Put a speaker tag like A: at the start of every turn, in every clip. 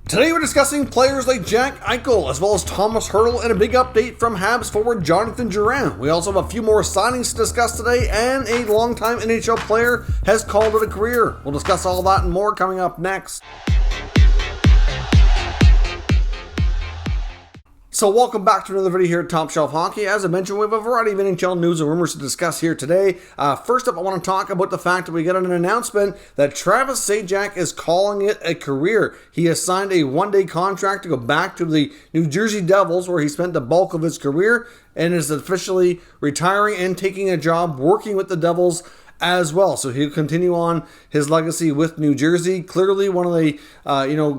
A: Today we're discussing players like Zajac, Eichel, as well as Tomas, Hertl, and a big update from Habs forward Jonathan Drouin. We also have a few more signings to discuss today, and a longtime NHL player has called it a career. We'll discuss all that and more coming up next. So welcome back to another video here at Top Shelf Hockey. As I mentioned, we have a variety of NHL news and rumors to discuss here today. First up, I want to talk about the fact that we got an announcement that Travis Zajac is calling it a career. He has signed a one-day contract to go back to the New Jersey Devils, where he spent the bulk of his career, and is officially retiring and taking a job working with the Devils as well. So he'll continue on his legacy with New Jersey. Clearly one of the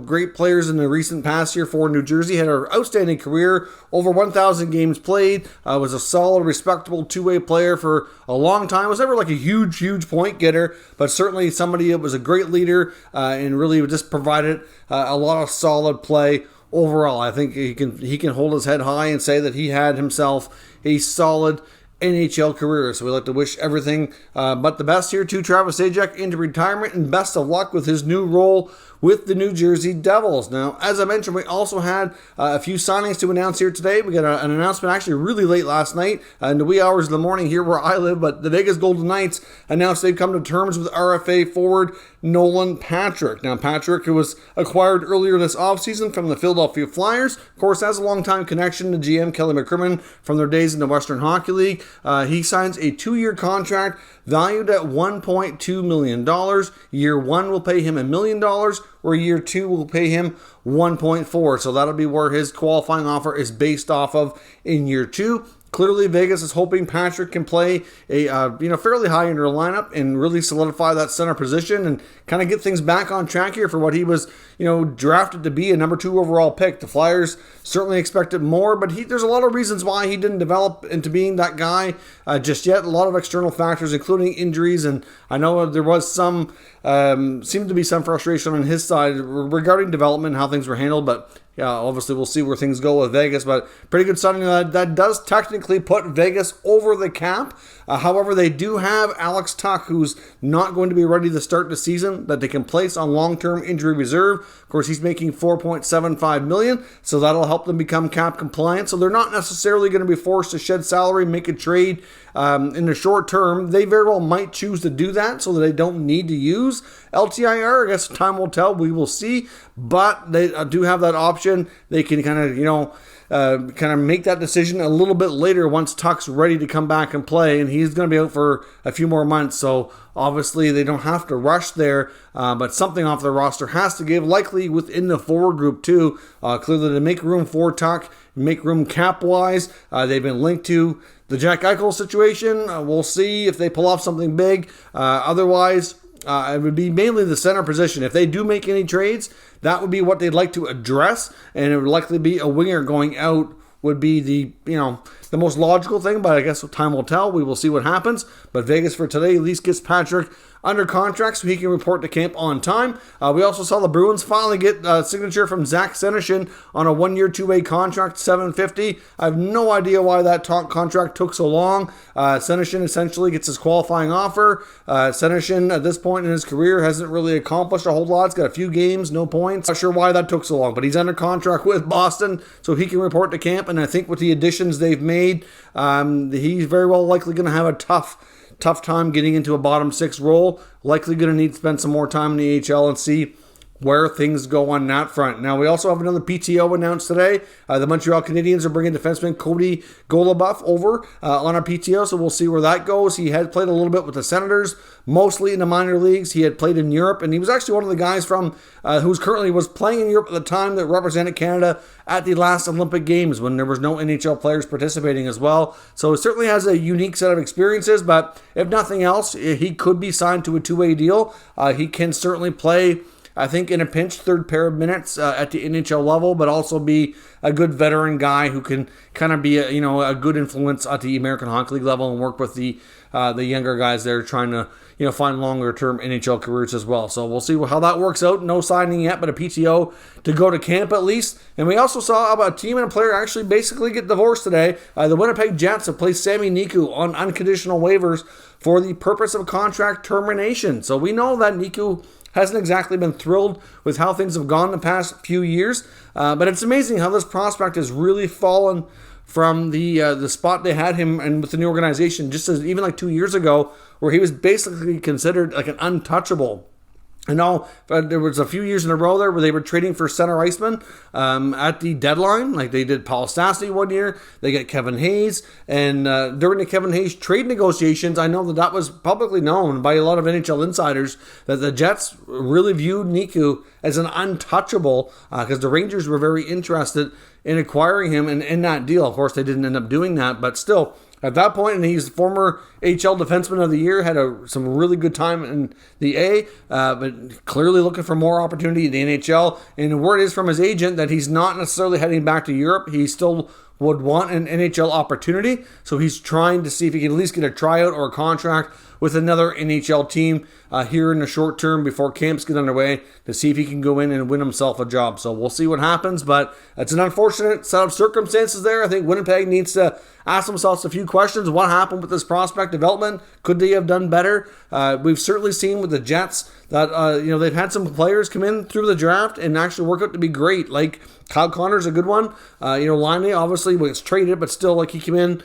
A: great players in the recent past here for New Jersey. Had an outstanding career, over 1,000 games played, was a solid, respectable two-way player for a long time. Was never like a huge point getter, but certainly somebody that was a great leader and really just provided a lot of solid play overall. I think he can hold his head high and say that he had himself a solid NHL career. So we'd like to wish everything but the best here to Travis Zajac into retirement, and best of luck with his new role with the New Jersey Devils. Now, as I mentioned, we also had a few signings to announce here today. We got an announcement actually really late last night in the wee hours of the morning here where I live, but the Vegas Golden Knights announced they've come to terms with RFA forward Nolan Patrick. Now, Patrick, who was acquired earlier this offseason from the Philadelphia Flyers, of course, has a long-time connection to GM Kelly McCrimmon from their days in the Western Hockey League. He signs a 2-year contract valued at $1.2 million. Year one will pay him $1 million, where year two will pay him 1.4. So that'll be where his qualifying offer is based off of in year two. Clearly, Vegas is hoping Patrick can play a fairly high into the lineup and really solidify that center position and kind of get things back on track here for what he was, drafted to be, a number 2 overall pick. The Flyers certainly expected more, but there's a lot of reasons why he didn't develop into being that guy just yet. A lot of external factors, including injuries, and I know there was seemed to be some frustration on his side regarding development and how things were handled, but yeah, obviously we'll see where things go with Vegas, but pretty good signing. That does technically put Vegas over the cap. However, they do have Alex Tuch, who's not going to be ready to start the season, that they can place on long-term injury reserve. Of course, he's making $4.75 million, so that'll help them become cap compliant. So they're not necessarily going to be forced to shed salary, make a trade in the short term. They very well might choose to do that so that they don't need to use LTIR. I guess time will tell. We will see, but they do have that option. They can kind of make that decision a little bit later once Tuch's ready to come back and play, and he's going to be out for a few more months. So obviously they don't have to rush there, but something off the roster has to give, likely within the forward group too. Clearly to make room for Tuch, make room cap-wise. They've been linked to the Jack Eichel situation. We'll see if they pull off something big. Otherwise, it would be mainly the center position. If they do make any trades, that would be what they'd like to address, and it would likely be a winger going out would be the most logical thing, but I guess time will tell. We will see what happens. But Vegas for today at least gets Patrick under contract so he can report to camp on time. We also saw the Bruins finally get a signature from Senyshyn on a 1-year 2-way contract, $750. I have no idea why that contract took so long. Senyshyn essentially gets his qualifying offer. Senyshyn at this point in his career hasn't really accomplished a whole lot. He's got a few games, no points. Not sure why that took so long, but he's under contract with Boston so he can report to camp. And I think with the additions they've made, he's very well likely going to have a tough time getting into a bottom 6 role. Likely going to need to spend some more time in the AHL and see where things go on that front. Now, we also have another PTO announced today. The Montreal Canadiens are bringing defenseman Cody Golobuff over on our PTO, so we'll see where that goes. He had played a little bit with the Senators, mostly in the minor leagues. He had played in Europe, and he was actually one of the guys from who currently was playing in Europe at the time that represented Canada at the last Olympic Games when there was no NHL players participating as well. So he certainly has a unique set of experiences, but if nothing else, he could be signed to a 2-way deal. He can certainly play, I think, in a pinch, third pair of minutes at the NHL level, but also be a good veteran guy who can kind of be a good influence at the American Hockey League level and work with the younger guys there trying to find longer term NHL careers as well. So we'll see how that works out. No signing yet, but a PTO to go to camp at least. And we also saw a team and a player actually basically get divorced today. The Winnipeg Jets have placed Sami Niku on unconditional waivers for the purpose of contract termination. So we know that Niku hasn't exactly been thrilled with how things have gone the past few years. But it's amazing how this prospect has really fallen from the spot they had him and with the new organization, just as even like 2 years ago, where he was basically considered like an untouchable. I know there was a few years in a row there where they were trading for center iceman at the deadline. Like they did Paul Stastny one year. They get Kevin Hayes. And during the Kevin Hayes trade negotiations, I know that was publicly known by a lot of NHL insiders that the Jets really viewed Niku as an untouchable because the Rangers were very interested in acquiring him and in that deal. Of course, they didn't end up doing that, but still, at that point, and he's the former HL Defenseman of the Year, had some really good time in the A, but clearly looking for more opportunity in the NHL. And the word is from his agent that he's not necessarily heading back to Europe. He still would want an NHL opportunity, so he's trying to see if he can at least get a tryout or a contract with another NHL team here in the short term before camps get underway to see if he can go in and win himself a job. So we'll see what happens, but it's an unfortunate set of circumstances there. I think Winnipeg needs to ask themselves a few questions. What happened with this prospect development? Could they have done better? We've certainly seen with the Jets that they've had some players come in through the draft and actually work out to be great. Like Kyle Connor's a good one. Laine obviously was traded, but still, like, he came in,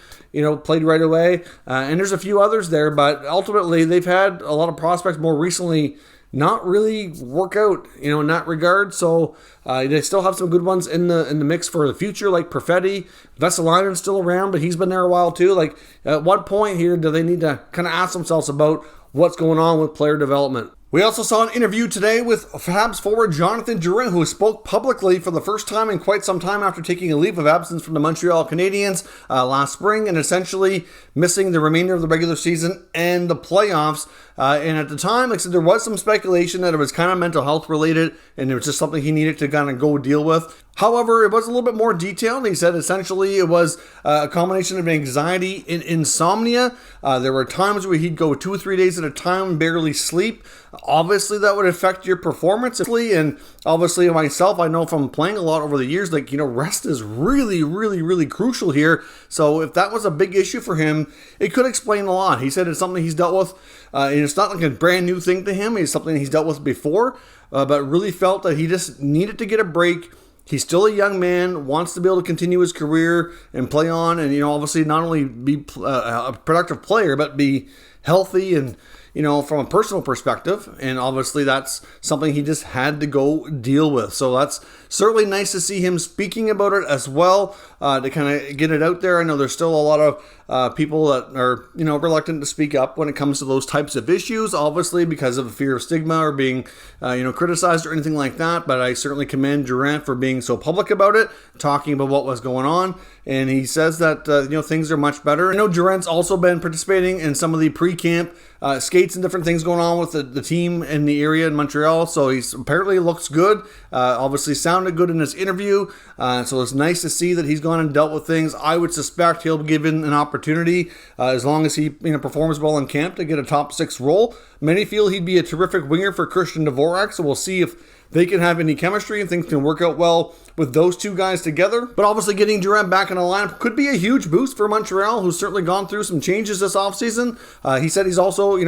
A: played right away. And there's a few others there, but ultimately they've had a lot of prospects more recently not really work out, in that regard. So they still have some good ones in the mix for the future, like Perfetti. Vesalainen's still around, but he's been there a while too. Like, at what point here do they need to kind of ask themselves about what's going on with player development? We also saw an interview today with Habs forward Jonathan Drouin, who spoke publicly for the first time in quite some time after taking a leave of absence from the Montreal Canadiens last spring and essentially missing the remainder of the regular season and the playoffs. And at the time, like I said, there was some speculation that it was kind of mental health related and it was just something he needed to kind of go deal with. However, it was a little bit more detailed. He said essentially it was a combination of anxiety and insomnia. There were times where he'd go 2 or 3 days at a time and barely sleep. Obviously, that would affect your performance. And obviously, myself, I know from playing a lot over the years, rest is really, really, really crucial here. So if that was a big issue for him, it could explain a lot. He said it's something he's dealt with. And it's not like a brand new thing to him. It's something he's dealt with before, but really felt that he just needed to get a break. He's still a young man, wants to be able to continue his career and play on and, obviously not only be a productive player, but be healthy and, from a personal perspective. And obviously that's something he just had to go deal with. So that's certainly nice to see him speaking about it as well, to kind of get it out there. I know there's still a lot of people that are, reluctant to speak up when it comes to those types of issues, obviously because of the fear of stigma or being, criticized or anything like that. But I certainly commend Durant for being so public about it, talking about what was going on. And he says that, things are much better. I know Durant's also been participating in some of the pre-camp skates and different things going on with the team in the area in Montreal. So he's apparently looks good. Obviously sounded good in his interview. So it's nice to see that he's gone and dealt with things. I would suspect he'll be given an opportunity as long as he performs well in camp to get a top 6 role. Many feel he'd be a terrific winger for Christian Dvorak. So we'll see if they can have any chemistry and things can work out well with those two guys together. But obviously getting Durant back in the lineup could be a huge boost for Montreal, who's certainly gone through some changes this offseason. He said he's also,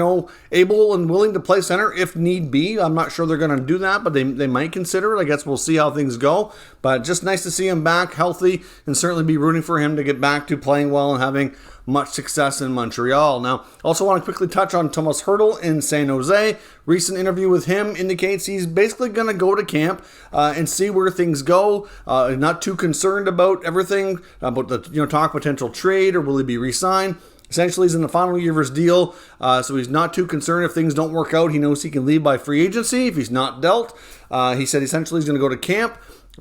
A: able and willing to play center if need be. I'm not sure they're going to do that, but they might consider it. I guess we'll see how things go. But just nice to see him back healthy and certainly be rooting for him to get back to playing well and having much success in Montreal. Now, also want to quickly touch on Tomas Hertl in San Jose. Recent interview with him indicates he's basically going to go to camp and see where things go. Not too concerned about everything, about the talk potential trade or will he be re-signed. Essentially, he's in the final year of his deal, so he's not too concerned if things don't work out. He knows he can leave by free agency if he's not dealt. He said essentially he's going to go to camp,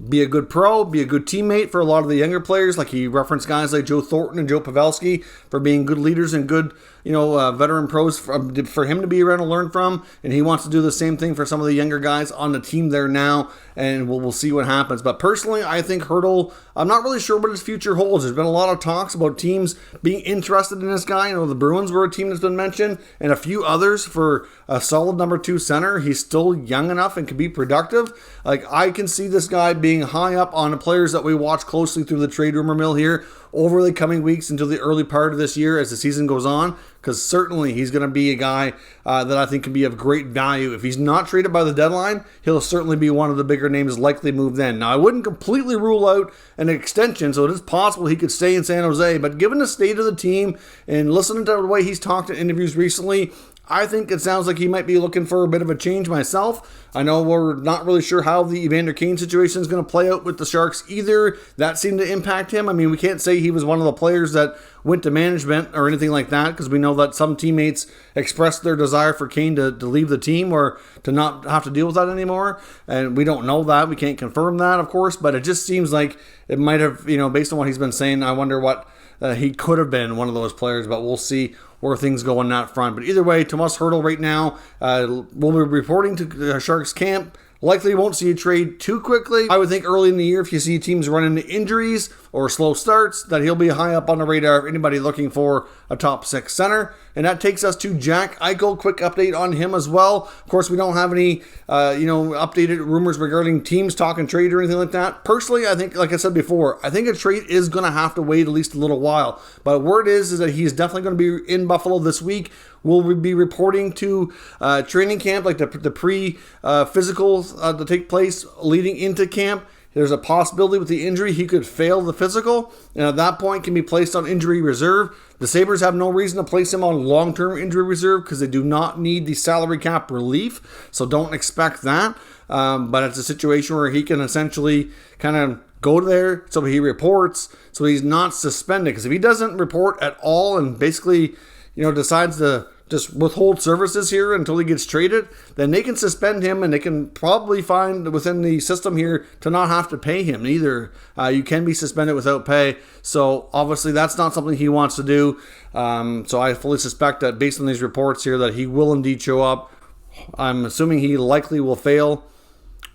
A: be a good pro, be a good teammate for a lot of the younger players. Like he referenced guys like Joe Thornton and Joe Pavelski for being good leaders and good, veteran pros for him to be around and learn from. And he wants to do the same thing for some of the younger guys on the team there now. And we'll see what happens. But personally, I think Hertl, I'm not really sure what his future holds. There's been a lot of talks about teams being interested in this guy. The Bruins were a team that's been mentioned and a few others for a solid number 2 center. He's still young enough and can be productive. Like, I can see this guy being high up on the players that we watch closely through the trade rumor mill here over the coming weeks until the early part of this year as the season goes on, because certainly he's going to be a guy that I think can be of great value. If he's not traded by the deadline, he'll certainly be one of the bigger names likely moved in. Now, I wouldn't completely rule out an extension, so it is possible he could stay in San Jose, but given the state of the team and listening to the way he's talked in interviews recently, I think it sounds like he might be looking for a bit of a change myself. I know we're not really sure how the Evander Kane situation is going to play out with the Sharks either. That seemed to impact him. I mean, we can't say he was one of the players that went to management or anything like that, because we know that some teammates expressed their desire for Kane to leave the team or to not have to deal with that anymore. And we don't know that. We can't confirm that, of course, but it just seems like it might have, based on what he's been saying, I wonder what he could have been one of those players, but we'll see where things go on that front. But either way, Tomas Hertl right now will be reporting to Sharks camp. Likely won't see a trade too quickly. I would think early in the year, if you see teams run into injuries or slow starts, that he'll be high up on the radar of anybody looking for a top 6 center. And that takes us to Jack Eichel. Quick update on him as well. Of course, we don't have any, updated rumors regarding teams talking trade or anything like that. Personally, I think, like I said before, I think a trade is going to have to wait at least a little while. But word is that he's definitely going to be in Buffalo this week. We'll be reporting to training camp, like the pre-physicals to take place leading into camp. There's a possibility with the injury he could fail the physical, and at that point can be placed on injury reserve. The Sabres have no reason to place him on long-term injury reserve because they do not need the salary cap relief, so don't expect that. But it's a situation where he can essentially kind of go there so he reports, so he's not suspended. Because if he doesn't report at all and basically decides to just withhold services here until he gets traded, then they can suspend him, and they can probably find within the system here to not have to pay him either. You can be suspended without pay, so obviously that's not something he wants to do. So I fully suspect that based on these reports here that he will indeed show up. I'm assuming he likely will fail,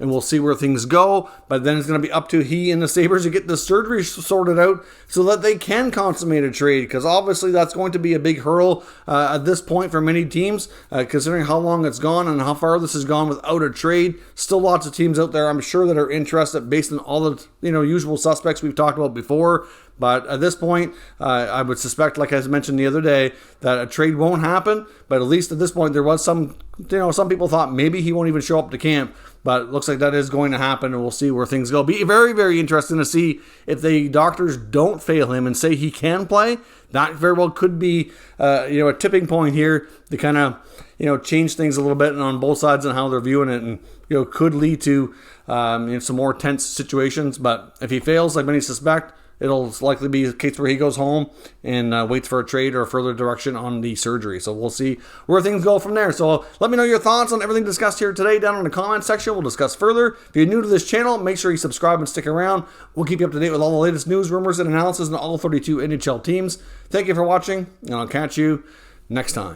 A: and we'll see where things go. But then it's going to be up to he and the Sabres to get the surgery sorted out so that they can consummate a trade, because obviously that's going to be a big hurdle at this point for many teams, considering how long it's gone and how far this has gone without a trade. Still lots of teams out there, I'm sure, that are interested based on all the usual suspects we've talked about before. But at this point, I would suspect, like I mentioned the other day, that a trade won't happen. But at least at this point, there was some people thought maybe he won't even show up to camp. But it looks like that is going to happen, and we'll see where things go. Be very, very interesting to see if the doctors don't fail him and say he can play. That very well could be, a tipping point here to kind of, change things a little bit and on both sides and how they're viewing it, and could lead to some more tense situations. But if he fails, like many suspect, it'll likely be a case where he goes home and waits for a trade or further direction on the surgery. So we'll see where things go from there. So let me know your thoughts on everything discussed here today down in the comment section. We'll discuss further. If you're new to this channel, make sure you subscribe and stick around. We'll keep you up to date with all the latest news, rumors, and analysis on all 32 NHL teams. Thank you for watching, and I'll catch you next time.